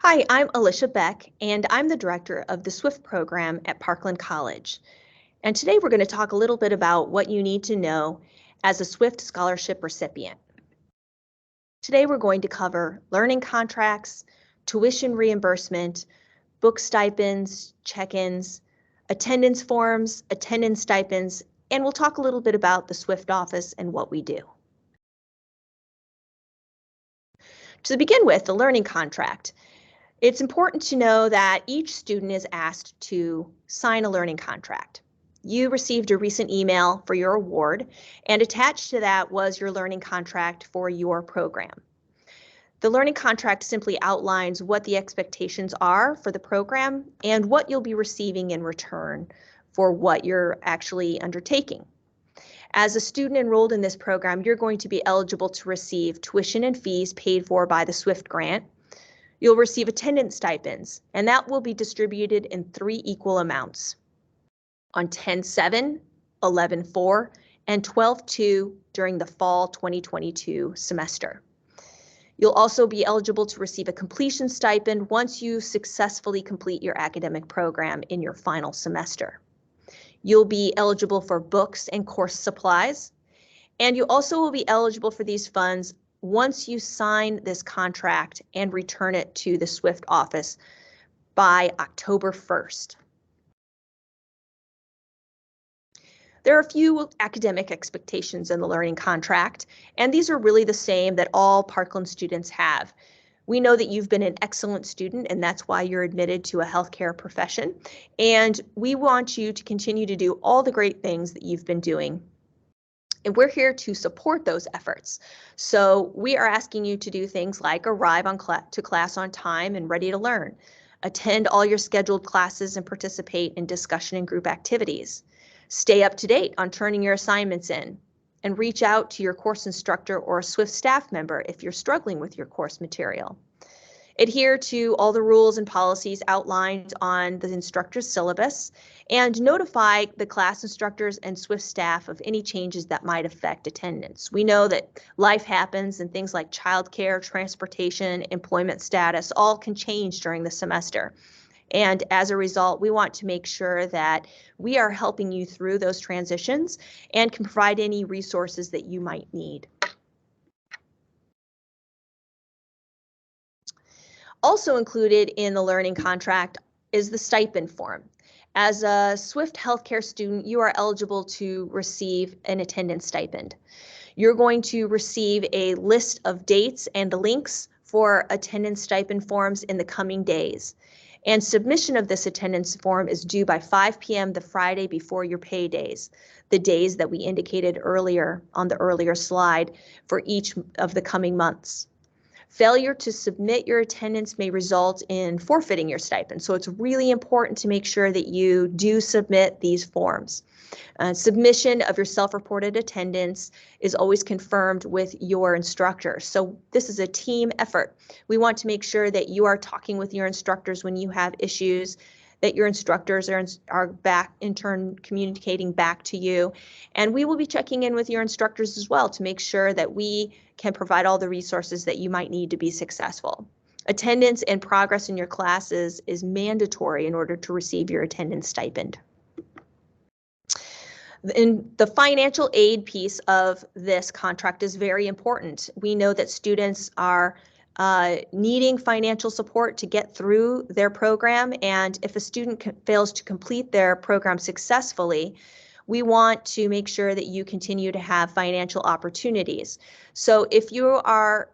Hi, I'm Alicia Beck, and I'm the director of the SWIFT program at Parkland College. And today we're going to talk a little bit about what you need to know as a SWIFT scholarship recipient. Today we're going to cover learning contracts, tuition reimbursement, book stipends, check-ins, attendance forms, attendance stipends, and we'll talk a little bit about the SWIFT office and what we do. To begin with, the learning contract. It's important to know that each student is asked to sign a learning contract. You received a recent email for your award, and attached to that was your learning contract for your program. The learning contract simply outlines what the expectations are for the program and what you'll be receiving in return for what you're actually undertaking. As a student enrolled in this program, you're going to be eligible to receive tuition and fees paid for by the SWIFT grant. You'll receive attendance stipends, and that will be distributed in 3 equal amounts on 10/7, 11/4, and 12/2 during the fall 2022 semester. You'll also be eligible to receive a completion stipend once you successfully complete your academic program in your final semester. You'll be eligible for books and course supplies, and you also will be eligible for these funds once you sign this contract and return it to the SWIFT office by October 1st. There are a few academic expectations in the learning contract, and these are really the same that all Parkland students have. We know that you've been an excellent student, and that's why you're admitted to a healthcare profession, and we want you to continue to do all the great things that you've been doing. And we're here to support those efforts. So we are asking you to do things like arrive to class on time and ready to learn, attend all your scheduled classes and participate in discussion and group activities, stay up to date on turning your assignments in, and reach out to your course instructor or a SWIFT staff member if you're struggling with your course material. Adhere to all the rules and policies outlined on the instructor's syllabus, and notify the class instructors and SWIFT staff of any changes that might affect attendance. We know that life happens and things like childcare, transportation, employment status all can change during the semester. And as a result, we want to make sure that we are helping you through those transitions and can provide any resources that you might need. Also included in the learning contract is the stipend form. As a SWIFT healthcare student, you are eligible to receive an attendance stipend. You're going to receive a list of dates and links for attendance stipend forms in the coming days. And submission of this attendance form is due by 5 p.m. the Friday before your pay days, the days that we indicated earlier on the earlier slide for each of the coming months. Failure to submit your attendance may result in forfeiting your stipend, so it's really important to make sure that you do submit these forms. Submission of your self-reported attendance is always confirmed with your instructor. So this is a team effort. We want to make sure that you are talking with your instructors when you have issues, that your instructors are back in turn communicating back to you. And we will be checking in with your instructors as well to make sure that we can provide all the resources that you might need to be successful. Attendance and progress in your classes is mandatory in order to receive your attendance stipend. In the financial aid piece of this contract is very important. We know that students are needing financial support to get through their program, and if a student fails to complete their program successfully, we want to make sure that you continue to have financial opportunities. So if you are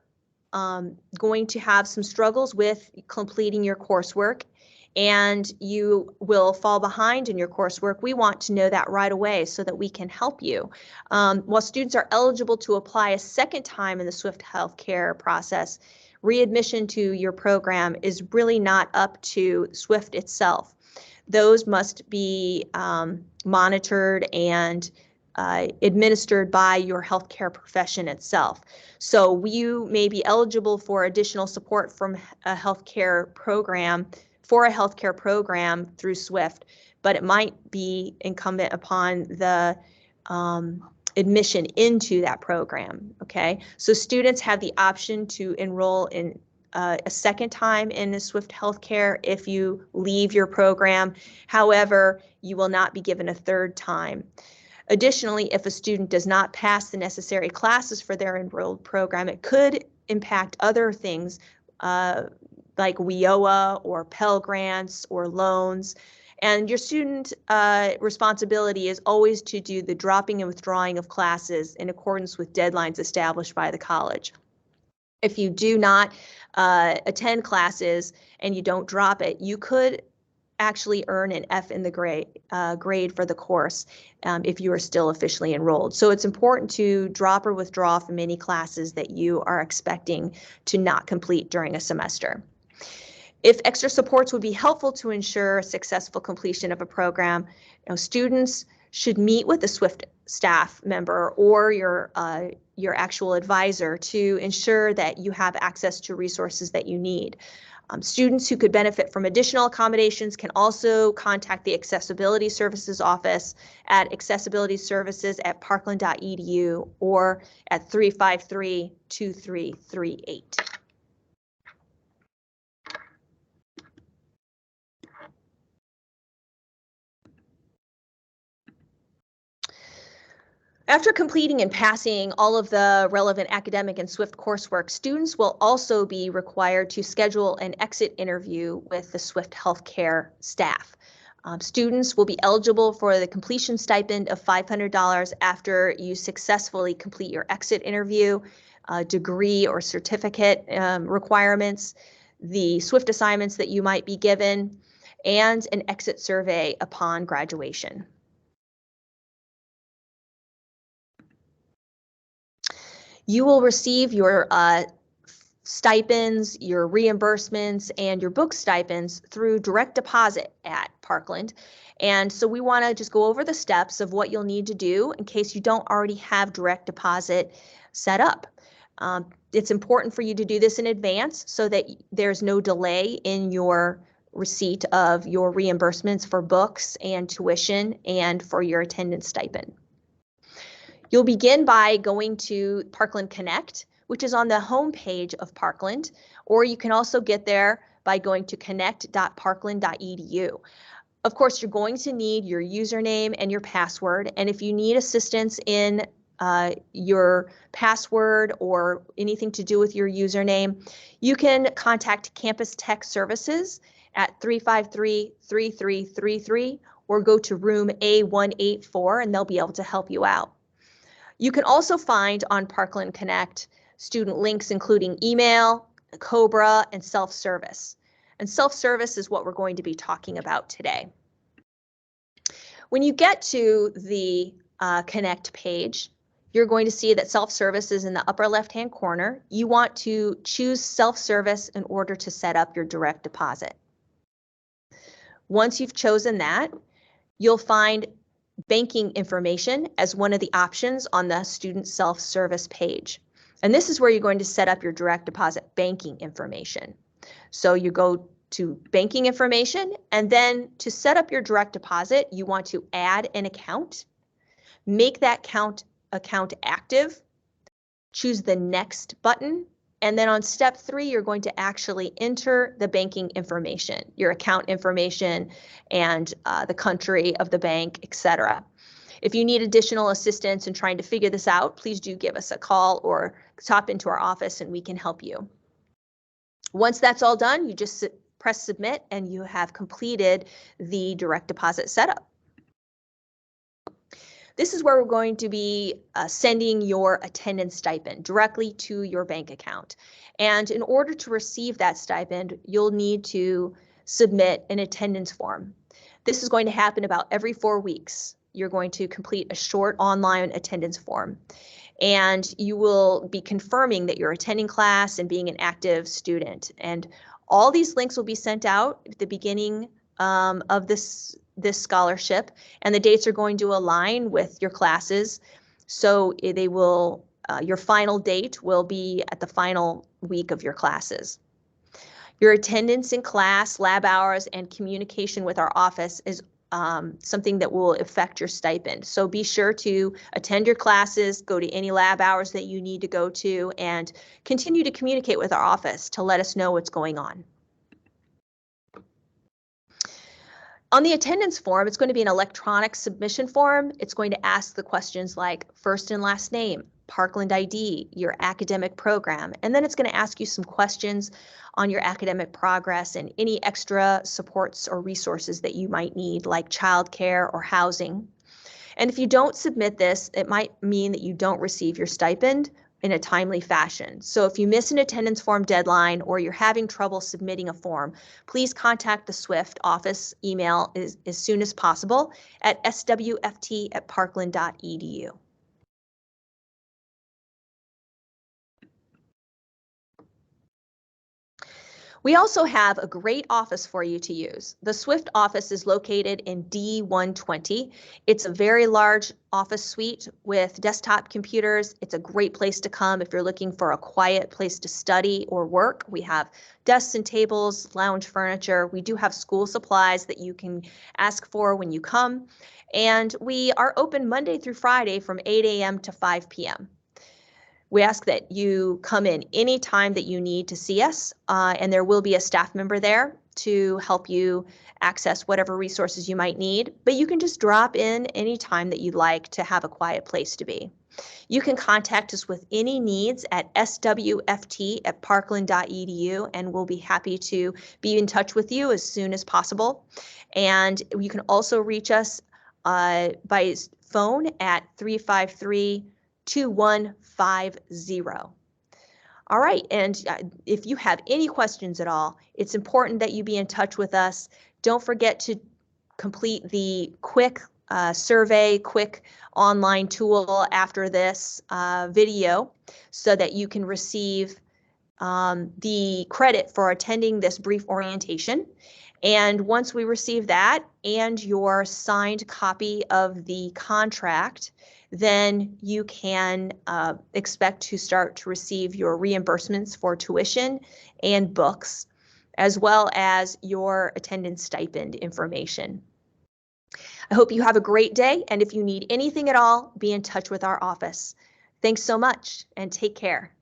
going to have some struggles with completing your coursework and you will fall behind in your coursework, we want to know that right away so that we can help you. While students are eligible to apply a second time in the SWIFT healthcare process, readmission to your program is really not up to SWIFT itself. Those must be monitored and administered by your healthcare profession itself. So you may be eligible for additional support from a healthcare program through SWIFT, but it might be incumbent upon the admission into that program, okay? So students have the option to enroll in a second time in the SWFT Healthcare if you leave your program. However, you will not be given a third time. Additionally, if a student does not pass the necessary classes for their enrolled program, it could impact other things like WIOA or Pell Grants or loans. And your student responsibility is always to do the dropping and withdrawing of classes in accordance with deadlines established by the college. If you do not attend classes and you don't drop it, you could actually earn an F in the grade for the course if you are still officially enrolled. So it's important to drop or withdraw from any classes that you are expecting to not complete during a semester. If extra supports would be helpful to ensure successful completion of a program, students should meet with a SWFT staff member or your actual advisor to ensure that you have access to resources that you need. Students who could benefit from additional accommodations can also contact the Accessibility Services Office at accessibilityservices@parkland.edu or at 353-2338. After completing and passing all of the relevant academic and SWFT coursework, students will also be required to schedule an exit interview with the SWFT Healthcare staff. Students will be eligible for the completion stipend of $500 after you successfully complete your exit interview, degree or certificate requirements, the SWFT assignments that you might be given, and an exit survey upon graduation. You will receive your stipends, your reimbursements, and your book stipends through direct deposit at Parkland. And so we want to just go over the steps of what you'll need to do in case you don't already have direct deposit set up. It's important for you to do this in advance so that there's no delay in your receipt of your reimbursements for books and tuition and for your attendance stipend. You'll begin by going to Parkland Connect, which is on the home page of Parkland, or you can also get there by going to connect.parkland.edu. Of course, you're going to need your username and your password, and if you need assistance in your password or anything to do with your username, you can contact Campus Tech Services at 353-3333 or go to room A184 and they'll be able to help you out. You can also find on Parkland Connect student links including email, COBRA, and self-service. And self-service is what we're going to be talking about today. When you get to the Connect page, you're going to see that self-service is in the upper left-hand corner. You want to choose self-service in order to set up your direct deposit. Once you've chosen that, you'll find banking information as one of the options on the student self-service page. And this is where you're going to set up your direct deposit banking information. So you go to banking information, and then to set up your direct deposit, you want to add an account, make that account active, choose the next button, and then on step 3, you're going to actually enter the banking information, your account information and the country of the bank, etc. If you need additional assistance in trying to figure this out, please do give us a call or stop into our office and we can help you. Once that's all done, you just press submit and you have completed the direct deposit setup. This is where we're going to be sending your attendance stipend directly to your bank account. And in order to receive that stipend, you'll need to submit an attendance form. This is going to happen about every 4 weeks. You're going to complete a short online attendance form. And you will be confirming that you're attending class and being an active student. And all these links will be sent out at the beginning of this scholarship, and the dates are going to align with your classes. So they will, your final date will be at the final week of your classes. Your attendance in class, lab hours, and communication with our office is something that will affect your stipend. So be sure to attend your classes, go to any lab hours that you need to go to, and continue to communicate with our office to let us know what's going on. On the attendance form, it's going to be an electronic submission form. It's going to ask the questions like first and last name, Parkland ID, your academic program, and then it's going to ask you some questions on your academic progress and any extra supports or resources that you might need, like childcare or housing. And if you don't submit this, it might mean that you don't receive your stipend in a timely fashion. So if you miss an attendance form deadline or you're having trouble submitting a form, please contact the SWFT office email as soon as possible at swft@parkland.edu. We also have a great office for you to use. The SWFT office is located in D120. It's a very large office suite with desktop computers. It's a great place to come if you're looking for a quiet place to study or work. We have desks and tables, lounge furniture. We do have school supplies that you can ask for when you come. And we are open Monday through Friday from 8 a.m. to 5 p.m. We ask that you come in any time that you need to see us, and there will be a staff member there to help you access whatever resources you might need, but you can just drop in any time that you'd like to have a quiet place to be. You can contact us with any needs at swft@parkland.edu, and we'll be happy to be in touch with you as soon as possible. And you can also reach us by phone at 353-2150. All right, and if you have any questions at all, it's important that you be in touch with us. Don't forget to complete the quick survey, quick online tool after this video so that you can receive the credit for attending this brief orientation. And once we receive that and your signed copy of the contract, then you can expect to start to receive your reimbursements for tuition and books, as well as your attendance stipend information. I hope you have a great day, and if you need anything at all, be in touch with our office. Thanks so much, and take care.